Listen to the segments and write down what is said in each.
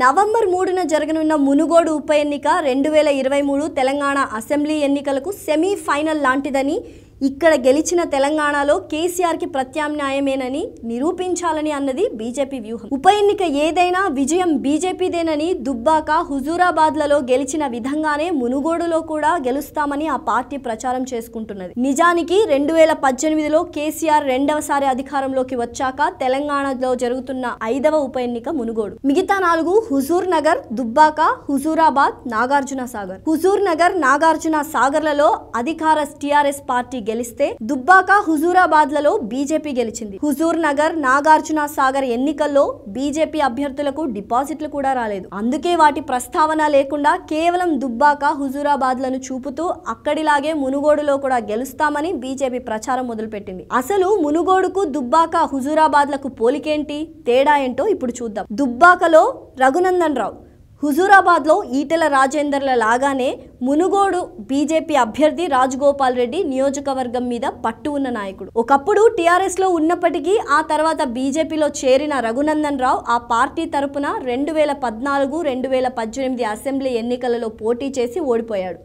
November 3న జరగనున్న మునుగోడు ఉప ఎన్నిక 2023 తెలంగాణ అసెంబ్లీ ఎన్నికలకు సెమీ ఫైనల్ లాంటిదని, ఇక్కడ గెలిచిన తెలంగాణలో కేసీఆర్ కి ప్రత్యామ్నాయమేనని నిరూపించాలని అన్నది బీజేపీ వ్యూహం. ఉప ఎన్నిక ఏదైనా విజయం బీజేపీదేనని, దుబ్బాక హుజూరాబాద్లలో గెలిచిన విధంగానే మునుగోడులో కూడా గెలుస్తామని ఆ పార్టీ ప్రచారం చేసుకుంటున్నది. నిజానికి 2018లో కేసీఆర్ రెండవసారి అధికారంలోకి వచ్చాక తెలంగాణలో జరుగుతున్న 5వ ఉప ఎన్నిక మునుగోడు. మిగతా 4 హుజూర్ నగర్, దుబ్బాక, హుజూరాబాద్, నాగార్జున సాగర్. హుజూర్ నగర్, నాగార్జున సాగర్లలో అధికార టీఆర్ఎస్ పార్టీ గెలిస్తే, దుబ్బాక, హుజూరాబాద్లలో బీజేపీ గెలిచింది. హుజూర్ నగర్, నాగార్జున సాగర్ ఎన్నికల్లో బీజేపీ అభ్యర్థులకు డిపాజిట్లు కూడా రాలేదు. అందుకే వాటి ప్రస్తావన లేకుండా కేవలం దుబ్బాక, హుజూరాబాద్లను చూపుతూ అక్కడిలాగే మునుగోడులో కూడా గెలుస్తామని బీజేపీ ప్రచారం మొదలుపెట్టింది. అసలు మునుగోడుకు, దుబ్బాక, హుజూరాబాద్లకు పోలికేంటి, తేడా ఏంటో ఇప్పుడు చూద్దాం. దుబ్బాకలో రఘునందన్ రావు, హుజూరాబాద్లో ఈటెల రాజేందర్ల లాగానే మునుగోడు బీజేపీ అభ్యర్థి రాజగోపాల్ రెడ్డి నియోజకవర్గం మీద పట్టు ఉన్న నాయకుడు. ఒకప్పుడు టీఆర్ఎస్ లో ఉన్నప్పటికీ ఆ తర్వాత బీజేపీలో చేరిన రఘునందన్ రావు ఆ పార్టీ తరపున 2014, 2018 అసెంబ్లీ ఎన్నికలలో పోటీ చేసి ఓడిపోయాడు.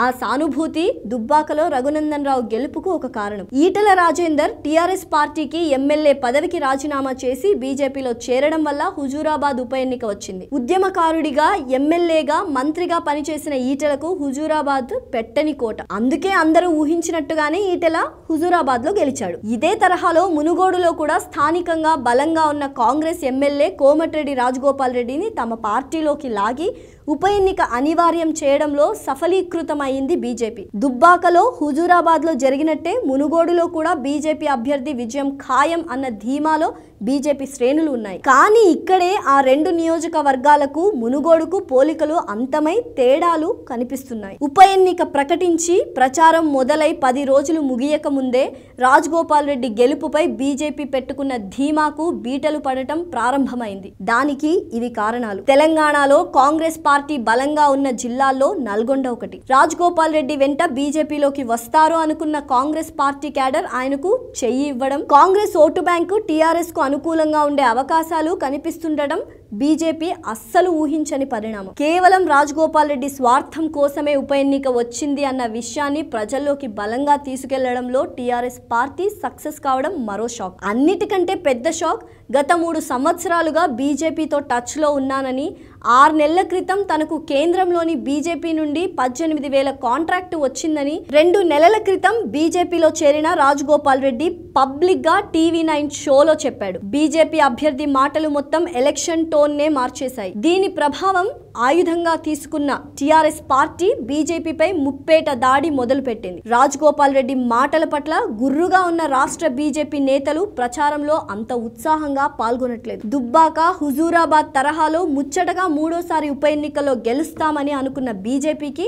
ఆ సానుభూతి దుబ్బాకలో రఘునందన్ రావు గెలుపుకు ఒక కారణం. ఈటెల రాజేందర్ టీఆర్ఎస్ పార్టీకి ఎమ్మెల్యే పదవికి రాజీనామా చేసి బీజేపీలో చేరడం వల్ల హుజూరాబాద్ ఉప ఎన్నిక వచ్చింది. ఉద్యమకారుడిగా, ఎమ్మెల్యేగా, మంత్రిగా పనిచేసిన ఈటెలకు హుజూరాబాద్ పెట్టని కోట. అందుకే అందరూ ఊహించినట్టుగానే ఈటెల హుజూరాబాద్ లో గెలిచాడు. ఇదే తరహాలో మునుగోడులో కూడా స్థానికంగా బలంగా ఉన్న కాంగ్రెస్ ఎమ్మెల్యే కోమటిరెడ్డి రాజగోపాల్ రెడ్డిని తమ పార్టీలోకి లాగి ఉప ఎన్నిక అనివార్యం చేయడంలో సఫలీకృతమైంది బీజేపీ. దుబ్బాకలో, హుజూరాబాద్ లో జరిగినట్టే మునుగోడులో కూడా బీజేపీ అభ్యర్థి విజయం ఖాయం అన్న ధీమాలో బీజేపీ శ్రేణులు ఉన్నాయి. కానీ ఇక్కడే ఆ 2 నియోజకవర్గాలకు, మునుగోడుకు పోలికలు అంతమై తేడాలు కనిపిస్తున్నాయి. ఉప ఎన్నిక ప్రకటించి ప్రచారం మొదలై 10 రోజులు ముగియక ముందే రాజగోపాల్ రెడ్డి గెలుపుపై బీజేపీ పెట్టుకున్న ధీమాకు బీటలు పడటం ప్రారంభమైంది. దానికి ఇవి కారణాలు. తెలంగాణలో కాంగ్రెస్ పార్టీ బలంగా ఉన్న జిల్లాల్లో నల్గొండ ఒకటి. రాజగోపాల్ రెడ్డి వెంట బీజేపీలోకి వస్తారు అనుకున్న కాంగ్రెస్ పార్టీ క్యాడర్ ఆయనకు చెయ్యి ఇవ్వడం, కాంగ్రెస్ ఓటు బ్యాంకు టీఆర్ఎస్ కు అనుకూలంగా ఉండే అవకాశాలు కనిపిస్తుండడం బీజేపీ అస్సలు ఊహించని పరిణామం. కేవలం రాజగోపాల్ రెడ్డి స్వార్థం కోసమే ఉప ఎన్నిక వచ్చింది అన్న విషయాన్ని ప్రజల్లోకి బలంగా తీసుకెళ్లడంలో టీఆర్ఎస్ పార్టీ సక్సెస్ కావడం మరో షాక్. అన్నిటికంటే పెద్ద షాక్, గత 3 సంవత్సరాలుగా బీజేపీతో టచ్ లో ఉన్నానని, 6 నెలల క్రితం తనకు కేంద్రంలోని బీజేపీ నుండి 18,000 కాంట్రాక్ట్ వచ్చిందని, 2 నెలల క్రితం బీజేపీలో చేరిన రాజగోపాల్ రెడ్డి పబ్లిక్ గా TV9 షోలో చెప్పాడు. బీజేపీ అభ్యర్థి మాటలు మొత్తం ఎలక్షన్ టోన్ నే మార్చేశాయి. దీని ప్రభావం ఆయుధంగా తీసుకున్న టీఆర్ఎస్ పార్టీ బీజేపీపై ముప్పేట దాడి మొదలుపెట్టింది. రాజగోపాల్ రెడ్డి మాటల పట్ల గుర్రుగా ఉన్న రాష్ట్ర బీజేపీ నేతలు ప్రచారంలో అంత ఉత్సాహంగా పాల్గొనట్లేదు. దుబ్బాక, హుజూరాబాద్ తరహాలో ముచ్చటగా 3వ ఉప ఎన్నికల్లో గెలుస్తామని అనుకున్న బీజేపీకి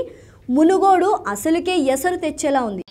మునుగోడు అసలుకే ఎసరు తెచ్చేలా ఉంది.